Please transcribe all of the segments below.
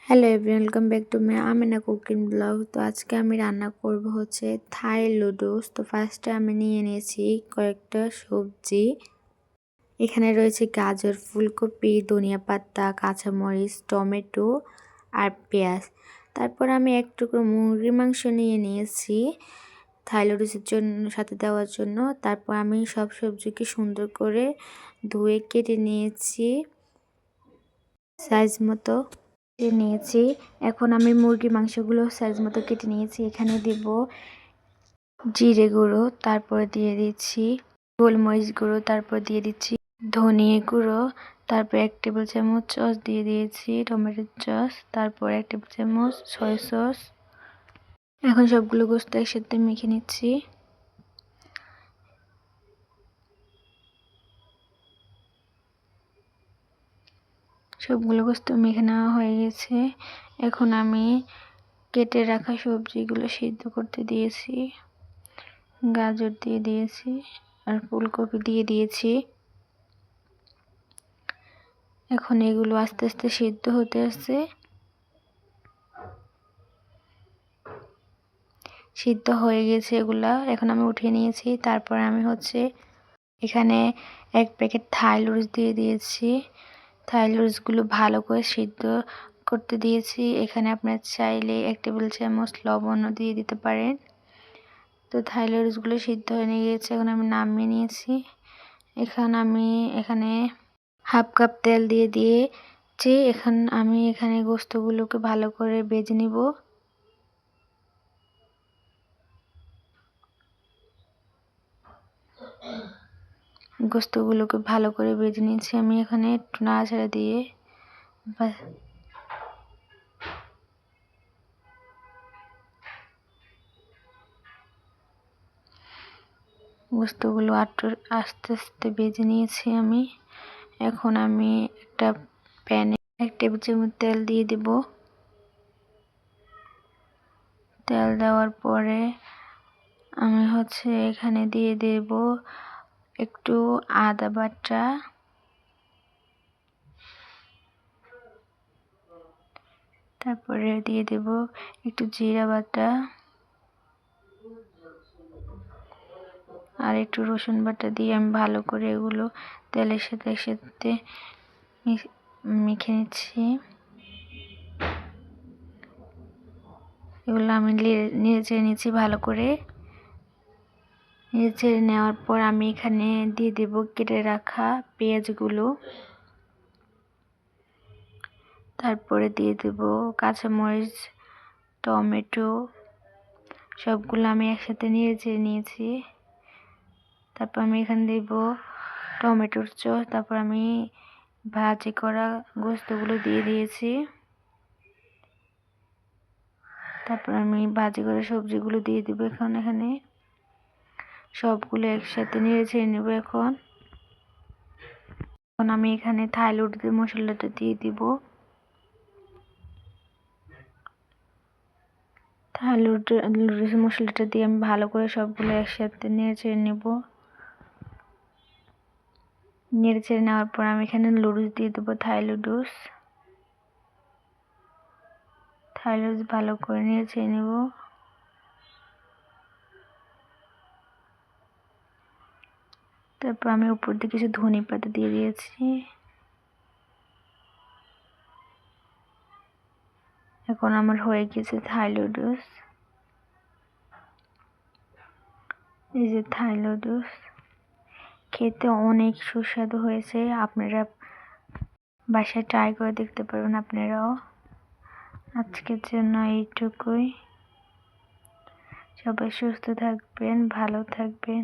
Hello everyone, welcome back to my Amina cooking blog. তো আজকে আমি রান্না করব হচ্ছে থাই নুডলস। তো ফার্স্টে আমি নিয়ে নিয়েছি কয়েকটা সবজি। এখানে রয়েছে গাজর, ফুলকপি, ধনিয়া পাতা, কাঁচামরিচ, টমেটো আর পেঁয়াজ। তারপর আমি এক টুকরো মুরগির মাংস নিয়ে নিয়েছি থাই নুডলসের জন্য সাথে দেওয়ার জন্য। তারপর আমি সব সবজিকে সুন্দর করে ধুয়ে কেটে নিয়েছি সাইজ মতো নিয়েছি। এখন আমি মুরগির মাংসগুলো সাইজ মতো কেটে নিয়েছি। এখানে দেব জিরে গুঁড়ো, তারপরে দিয়ে দিচ্ছি গোলমরিচ গুঁড়ো, তারপর দিয়ে দিচ্ছি ধনিয়া গুঁড়ো, তারপর 1 টেবিল চামচ সস দিয়ে দিয়েছি টমেটোর সস, তারপর 1 টেবিল চামচ সয়া সস। এখন সবগুলো গোস্ত একসাথে মেখে নিচ্ছি। সবগুলো গোস্ত মেখে নেওয়া হয়ে গেছে। এখন আমি কেটে রাখা সবজিগুলো সিদ্ধ করতে দিয়েছি। গাজর দিয়ে দিয়েছি আর ফুলকপি দিয়ে দিয়েছি। এখন এগুলো আস্তে আস্তে সিদ্ধ হতে আসছে। সিদ্ধ হয়ে গেছে এগুলা, এখন আমি উঠিয়ে নিয়েছি। তারপর আমি হচ্ছে এখানে 1 প্যাকেট থাই নুডলস দিয়ে দিয়েছি। থাই নুডলসগুলো ভালো করে সিদ্ধ করতে দিয়েছি। এখানে আপনার চাইলে 1 টেবিল চামচ লবণও দিয়ে দিতে পারেন। তো থাই নুডলসগুলো সিদ্ধ হয়ে গিয়েছে, এখন আমি নামিয়ে নিয়েছি। এখানে হাফ কাপ তেল দিয়ে দিয়েছি। এখন আমি এখানে গোস্তগুলোকে ভালো করে ভেজে নিব। গোস্তগুলোকে ভালো করে ভেজে নিয়েছি আমি। এখানে একটু নাড়াচাড়া দিয়ে গোস্তগুলো আস্তে আস্তে ভেজে নিয়েছি আমি। এখন আমি একটা প্যানে 1 টেবিল চামচ তেল দিয়ে দেব। তেল দেওয়ার পরে আমি হচ্ছে এখানে দিয়ে দেব একটু আদা বাটা, তারপরে দিয়ে দেব একটু জিরা বাটা আর একটু রসুন বাটা দিয়ে আমি ভালো করে এগুলো তেলের সাথে একসাথে মেখে নিচ্ছি। এগুলো আমি নেড়ে চেড়ে নিচ্ছি ভালো করে। নেড়ে চেড়ে নেওয়ার পর আমি এখানে দিয়ে দেব কেটে রাখা পেঁয়াজগুলো, তারপরে দিয়ে দেব কাঁচামরিচ, টমেটো, সবগুলো আমি একসাথে নেড়ে চেড়ে নিয়েছি। তারপর আমি এখানে দেব টমেটোর সস, তারপর আমি ভাজি করা গোস্তগুলো দিয়ে দিয়েছি। তারপর আমি ভাজি করা সবজিগুলো দিয়ে দেব এখানে সবগুলো একসাথে নেড়ে ছেড়ে নেব। এখন আমি এখানে থাই নুডলসের মশলাটা দিয়ে দিব। থাই নুডলসের মশলাটা দিয়ে আমি ভালো করে সবগুলো একসাথে নেড়ে ছেড়ে নেব। নেড়ে ছেড়ে নেওয়ার পর আমি এখানে নুডলস দিয়ে দেবো থাই নুডলস ভালো করে নেড়ে ছেড়ে নেব। তারপর আমি উপর দিয়ে কিছু ধনে পাতা দিয়ে দিয়েছি। এখন আমার হয়ে গেছে থাই নুডলস। এই যে থাই নুডলস খেতে অনেক সুস্বাদু হয়েছে। আপনারা বাসায় ট্রাই করে দেখতে পারবেন আপনারাও। আজকের জন্য এইটুকুই। সবাই সুস্থ থাকবেন, ভালো থাকবেন।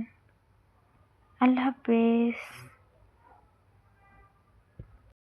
আল্লাহ হাফেজ।